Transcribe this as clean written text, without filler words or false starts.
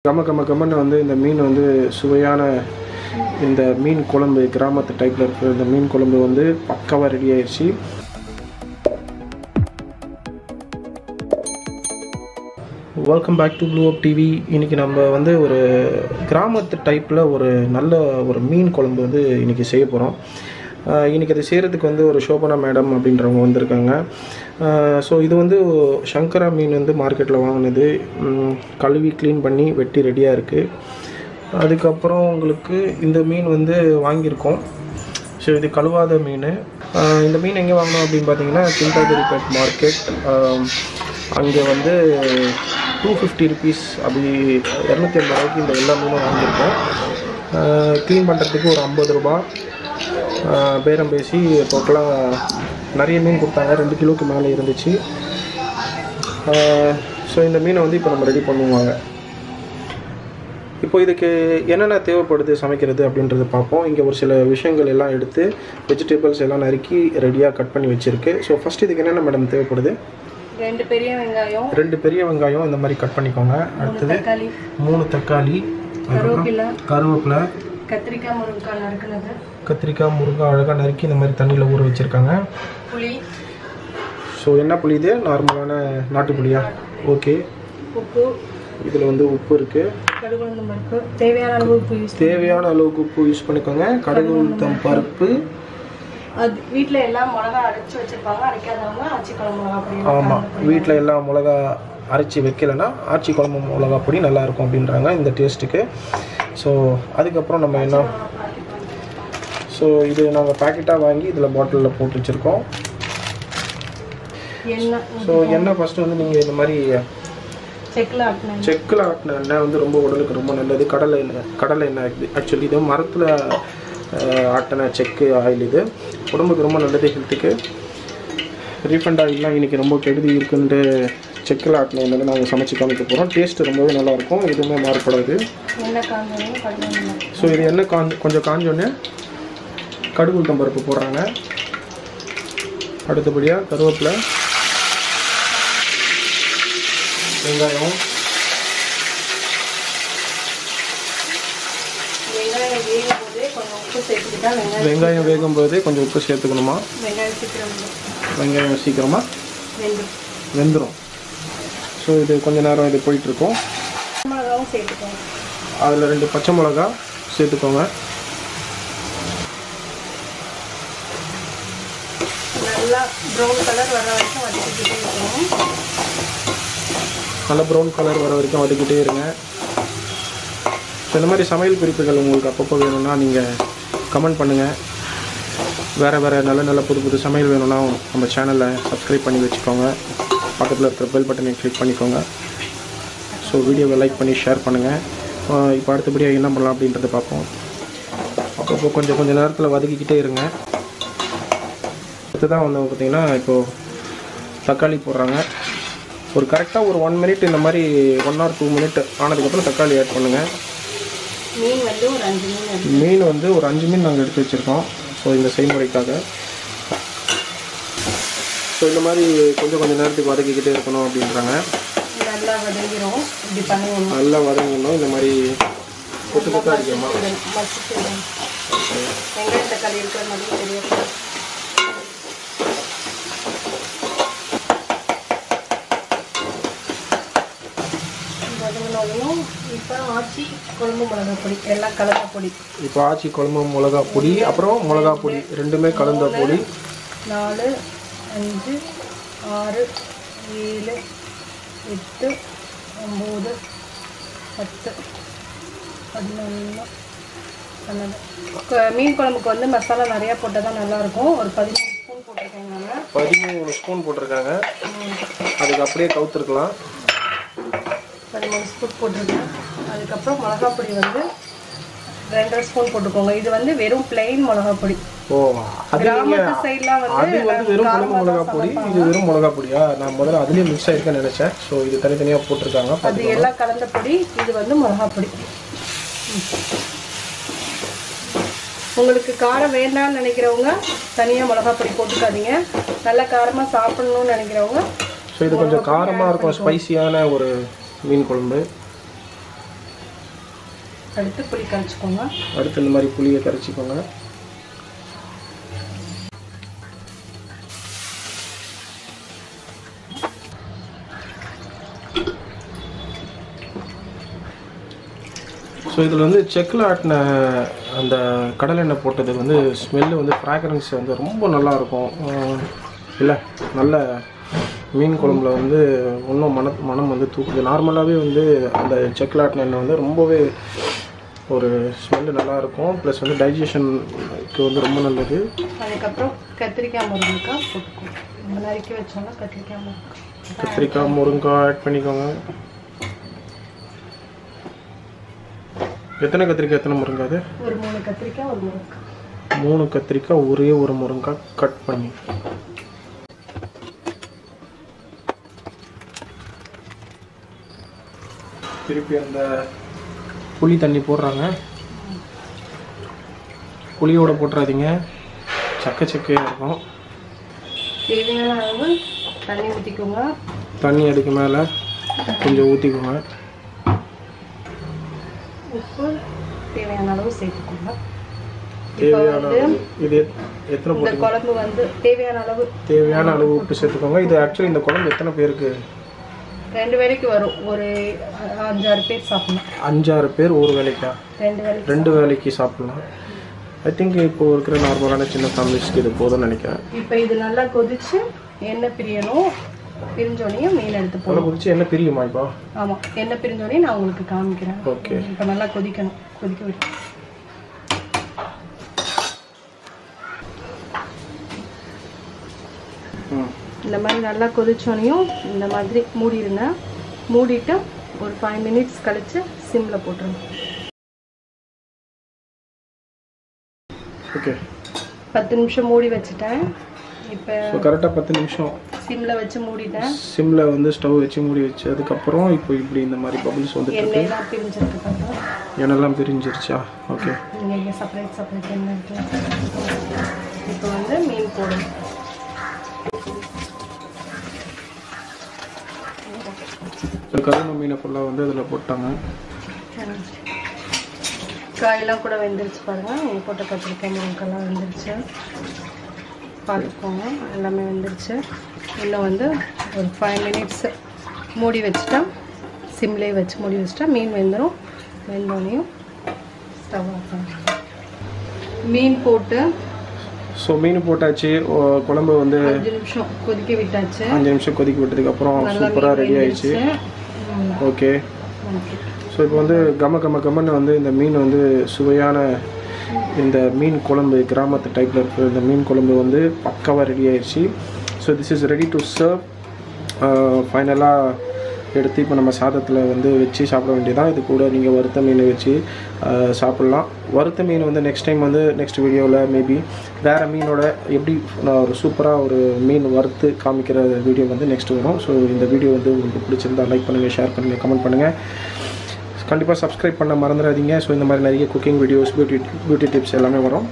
கம்மன்னு வந்து இந்த மீன் வந்து சுவையான இந்த மீன் குழம்பு கிராமத்து டைப்பில் இருக்கிற இந்த மீன் குழம்பு வந்து பக்காவாக ரெடி ஆயிடுச்சு. Welcome back to Blue Up TV. இன்றைக்கி நம்ம வந்து ஒரு கிராமத்து டைப்பில் ஒரு நல்ல ஒரு மீன் குழம்பு வந்து இன்றைக்கி செய்ய போகிறோம். இன்றைக்கி அது செய்கிறதுக்கு வந்து ஒரு சோபனா மேடம் அப்படின்றவங்க வந்திருக்காங்க. ஸோ இது வந்து சங்கரா மீன் வந்து மார்க்கெட்டில் வாங்கினது, கழுவி க்ளீன் பண்ணி வெட்டி ரெடியாக இருக்குது. அதுக்கப்புறம் உங்களுக்கு இந்த மீன் வந்து வாங்கியிருக்கோம். ஸோ இது கழுவாத மீன். இந்த மீன் எங்கே வாங்கினோம் அப்படின்னு பார்த்தீங்கன்னா கிண்டாதிரிப்பேட் மார்க்கெட். அங்கே வந்து 250 rupees அப்படி 250 ரூபாய்க்கு இந்த எல்லா மீனும் வாங்கியிருக்கோம். க்ளீன் பண்ணுறதுக்கு ஒரு 50 ரூபா பேரம் பேசி டோட்டலாக நிறைய மீன் கொடுத்தாங்க. 2 கிலோக்கு மேலே இருந்துச்சு. ஸோ இந்த மீனை வந்து இப்போ நம்ம ரெடி பண்ணுவாங்க. இப்போ இதுக்கு என்னென்ன தேவைப்படுது சமைக்கிறது அப்படின்றத பார்ப்போம். இங்கே ஒரு சில விஷயங்கள் எல்லாம் எடுத்து வெஜிடபிள்ஸ் எல்லாம் நறுக்கி ரெடியாக கட் பண்ணி வச்சுருக்கு. ஸோ ஃபஸ்ட் இதுக்கு என்னென்ன மேடம் தேவைப்படுது? 2 பெரிய வெங்காயம் இந்த மாதிரி கட் பண்ணிக்கோங்க. அடுத்தது 3 தக்காளி, கருவேப்பிலை, கத்திரிக்காய், முருங்காய் அழகாக நறுக்கி இந்த மாதிரி தண்ணியில் ஊற வச்சுருக்காங்க. புளி. ஸோ என்ன புளி இது? நார்மலான நாட்டு புளியா? ஓகே. உப்பு. இதில் வந்து உப்பு இருக்குது. தேவையான அளவுக்கு உப்பு யூஸ் பண்ணிக்கோங்க. கடுகு உளுத்தம் பருப்பு. அது வீட்டில் எல்லாம் மிளகா அரைச்சி வச்சுருப்பாங்க, அரைக்காதவங்க ஆச்சி குழம்பு மிளகா பொடி. ஆமாம், வீட்டில் எல்லாம் மிளகா அரைச்சி வைக்கலைன்னா ஆச்சி குழம்பு மிளகா பொடி நல்லாயிருக்கும் அப்படின்றாங்க இந்த டேஸ்ட்டுக்கு. ஸோ அதுக்கப்புறம் நம்ம என்ன, ஸோ இது நாங்கள் பேக்கெட்டாக வாங்கி இதில் பாட்டிலில் போட்டு வச்சுருக்கோம். ஸோ எண்ணெய் ஃபஸ்ட்டு வந்து நீங்கள் இந்த மாதிரி செக்கில் ஆட்டின எண்ணெய் வந்து ரொம்ப உடலுக்கு ரொம்ப நல்லது. கடலை எண்ணெய் ஆக்சுவலி இது மரத்தில் ஆட்டின செக்கு ஆயில். இது உடம்புக்கு ரொம்ப நல்லது, ஹெல்த்துக்கு. ரீஃபண்ட் ஆயிலெலாம் இன்றைக்கி ரொம்ப கெடுதி இருக்குன்ட்டு செக்கில் ஆட்டின எண்ணெய் நாங்கள் சமைச்சு காமிக்க போகிறோம். டேஸ்ட்டு ரொம்பவே நல்லாயிருக்கும், எதுவுமே மாறுபடாது. ஸோ இது எண்ணெய் கொஞ்சம் காஞ்சோடனே கடுகு உளுத்தம் பருப்பு போடுறாங்க. அடுத்தபடியாக கருவேப்பிலை, வெங்காயம். வெங்காயம் வேகும்போது கொஞ்சம் உப்பு சேர்த்துக்கணுமா? வெங்காயம் சீக்கிரமாக வெந்துடும். ஸோ இது கொஞ்ச நேரம் இது போயிட்டுருக்கோம். அதில் 2 பச்சை மிளகா சேர்த்துக்கோங்க. நல்லா ப்ரௌன் கலர் வர வரைக்கும் வதக்கிட்டே இருக்கணும். நல்லா ப்ரௌன் கலர் வர வரைக்கும் வதக்கிட்டே இருங்க. ஸோ இந்த மாதிரி சமையல் குறிப்புகள் உங்களுக்கு அப்பப்போ வேணும்னா நீங்கள் கமெண்ட் பண்ணுங்கள். வேறு நல்ல புது சமையல் வேணும்னா நம்ம சேனலை சப்ஸ்கிரைப் பண்ணி வச்சுக்கோங்க. பக்கத்தில் இருக்கிற பெல் பட்டனை கிளிக் பண்ணிக்கோங்க. ஸோ வீடியோவை லைக் பண்ணி ஷேர் பண்ணுங்கள். இப்போ அடுத்தபடியாக என்ன பண்ணலாம் அப்படின்றத பார்ப்போம். அப்பப்போ கொஞ்சம் நேரத்தில் வதக்கிக்கிட்டே இருங்க. அடுத்து தான் வந்து பார்த்திங்கன்னா இப்போது தக்காளி போடுறாங்க. ஒரு கரெக்டாக ஒரு 1 minute இந்த மாதிரி 1 or 2 minutes ஆனதுக்கப்புறம் தக்காளி ஆட் பண்ணுங்கள். மீன் வந்து ஒரு 5 மீன் நாங்கள் எடுத்து வச்சுருக்கோம். ஸோ இந்த செய்முறைக்காக. ஸோ இந்த மாதிரி கொஞ்சம் நேரத்துக்கு வதக்கிக்கிட்டே இருக்கணும் அப்படின்றாங்க. நல்லா வதங்கிடணும். இந்த மாதிரி கொத்து அடிக்கணுமா? இப்போ ஆச்சி குழம்பு மிளகா பொடி எல்லாம் கலந்த பொடி. இப்போ ஆச்சி குழம்பு மிளகா பொடி அப்புறம் மிளகா பொடி ரெண்டுமே கலந்த பொடி. 4, 5, 6, 7, 8, 9, 10, 11, 12. மீன் குழம்புக்கு வந்து மசாலா நிறையா போட்டால் தான் நல்லாயிருக்கும். ஒரு 13 ஸ்பூன் போட்டிருக்காங்க. 13 ஸ்பூன் போட்டிருக்காங்க. அதுக்கு அப்படியே கவுத்துருக்கலாம். 13 ஸ்பூன் போட்டிருக்கேன். அதுக்கப்புறம் மிளகா பொடி வந்து 2.5 ஸ்பூன் போட்டுக்கோங்க. இது வந்து வெறும் பிளெயின் மிளகா பொடி. ஓ, கிராமத்து சைட்லாம் வந்து வெறும் மிளகா பொடி. இது வெறும் மிளகா பொடியா? நான் முதல்ல அதுலேயே மிக்ஸ் ஆகிருக்கேன்னு நினச்சேன். ஸோ இது தனித்தனியாக போட்டிருக்காங்க. அது எல்லாம் கலந்த பொடி. இது வந்து மிளகா பொடி. உங்களுக்கு காரம் வேண்டாம்னு நினைக்கிறவங்க தனியாக மிளகா பொடி போட்டுக்காதீங்க. நல்லா காரமாக சாப்பிடணும்னு நினைக்கிறவங்க. ஸோ இது கொஞ்சம் காரமாக இருக்கும், ஸ்பைசியான ஒரு மீன் குழம்பு. அடுத்து புளி கரைச்சிக்கோங்க. அடுத்து இந்த மாதிரி புளியை கரைச்சிக்கோங்க. ஸோ இதில் வந்து செக்கில் ஆட்டின அந்த கடலெண்ணெய் போட்டது வந்து ஸ்மெல்லு வந்து ஃப்ராக்ரன்ஸ் வந்து ரொம்ப நல்லாயிருக்கும் இல்லை. நல்ல மீன் குழம்புல வந்து இன்னும் மனம் வந்து தூக்குது. நார்மலாகவே வந்து அந்த செக்கில் ஆட்டின எண்ணெய் வந்து ரொம்பவே ஒரு ஸ்மெல்லு நல்லாயிருக்கும். ப்ளஸ் வந்து டைஜஷனுக்கு வந்து ரொம்ப நல்லது. அதுக்கப்புறம் கத்திரிக்காய் முருங்கைக்காய் போட்டுக்கோங்க. நறுக்கி வச்சோம்னா கத்திரிக்காய் முருங்கைக்காய் ஆட் பண்ணிக்கோங்க. எத்தனை கத்திரிக்காய் எத்தனை முருங்கை? அது ஒரு 3 கத்திரிக்காய் ஒரு முருங்கைக்காய். 3 கத்திரிக்காய் ஒரே ஒரு முருங்கைக்காய் கட் பண்ணி. திருப்பி அந்த புளி தண்ணி போடுறாங்க. புளியோட போட்டுறாதீங்க, சக்கையாக இருக்கும். தேவையான அளவு தண்ணி ஊற்றிக்கோங்க. தண்ணி அதுக்கு மேலே கொஞ்சம் ஊற்றிக்கோங்க. உப்பு தேவையான அளவு சேர்த்துக்கோங்க. தேவையான இது எத்தனை இந்த குழம்பு வந்து தேவையான அளவு உப்பு சேர்த்துக்கோங்க. இது ஆக்சுவலி இந்த குழம்பு எத்தனை பேருக்கு? 2 வேளைக்கு வரும். ஒரு 5-6 பேர் சாப்பிடலாம். 5-6 பேர் ஒரு வேளைக்கா? 2 வேளைக்கு சாப்பிடலாம். ஐ திங்க் இப்போ இருக்கிற நார்மலான சின்ன ஃபேமிலிஸ்க்கு இது போதும்னு நினைக்கிறேன். இப்போ இது நல்லா கொதிச்சு எண்ணெய் பிரியணும். பிரிஞ்சோனையும் மீன் எடுத்து போகணும். கொதிச்சு எண்ணெய் பிரியுமா இப்போ? ஆமாம், எண்ணெய் பிரிஞ்சோனையும் நான் உங்களுக்கு காமிக்கிறேன். ஓகே. இப்போ நல்லா கொதிக்கணும். கொதிக்க விட்டு இந்த மாதிரி நல்லா கொதிச்சோனையும் இந்த மாதிரி மூடிடுங்க. மூடிட்டு ஒரு 5 மினிட்ஸ் கழிச்சு சிம்மில் போட்டுருங்க. ஓகே. 10 நிமிஷம் மூடி வச்சுட்டேன். இப்போ கரெக்டாக 10 நிமிஷம் சிம்மில் வச்சு மூடிட்டேன். சிம்மில் வந்து ஸ்டவ் வச்சு மூடி வச்சு அதுக்கப்புறம் இப்போ இப்படி இந்த மாதிரி பபிள்ஸ் வந்துட்டு எண்ணெயெல்லாம் பிரிஞ்சிருக்கு. எண்ணெய்லாம் பிரிஞ்சிருச்சா? ஓகே. நீங்கள் செப்பரேட் எண்ணெய் இருக்குல்ல. இப்போ வந்து மீன் போடணும். கருணை மீனை ஃபுல்லாக வந்து அதில் போட்டாங்க. காயெல்லாம் கூட வெந்துருச்சு பாருங்கள். நீங்கள் போட்ட கத்திரிக்காய் முருங்கைக்காய்லாம் வெந்துருச்சு. பார்த்துக்கோங்க, எல்லாமே வெந்துருச்சு. இன்னும் வந்து ஒரு 5 மினிட்ஸ் மூடி வச்சுட்டா, சிம்லேயே வச்சு மூடி வச்சுட்டா மீன் வெந்துடும். வெந்தோடனையும் ஸ்டவ் ஆஃப் பண்ணிக்கலாம். மீன் போட்டு ஸோ மீன் போட்டாச்சு. குழம்பு வந்து 5 நிமிஷம் கொதிக்க விட்டாச்சு. 5 நிமிஷம் கொதிக்க விட்டதுக்கப்புறம் சூப்பராக ரெடி ஆயிடுச்சு. ஓகே. ஸோ இப்போ வந்து கம்மன்னு வந்து இந்த மீன் வந்து சுவையான இந்த மீன் குழம்பு கிராமத்து டைப்பில் இருக்கிற இந்த மீன் குழம்பு வந்து பக்காவாக ரெடி ஆயிடுச்சு. So this is ready to serve. ஃபைனலாக எடுத்து இப்போ நம்ம சாதத்தில் வந்து வச்சு சாப்பிட வேண்டியதான். இது கூட நீங்கள் வறுத்த மீனை வச்சு சாப்பிட்லாம். வறுத்த மீன் வந்து நெக்ஸ்ட் டைம் வந்து நெக்ஸ்ட் வீடியோவில் மேபி வேறு மீனோட எப்படி நான் ஒரு சூப்பராக ஒரு மீன் வறுத்து காமிக்கிற வீடியோ வந்து நெக்ஸ்ட் வரும். ஸோ இந்த வீடியோ வந்து உங்களுக்கு பிடிச்சிருந்தா லைக் பண்ணுங்கள், ஷேர் பண்ணுங்கள், கமெண்ட் பண்ணுங்கள். கண்டிப்பாக சப்ஸ்கிரைப் பண்ண மறந்துடாதீங்க. ஸோ இந்த மாதிரி நிறைய குக்கிங் வீடியோஸ், பியூட்டி டிப்ஸ் எல்லாமே வரும்.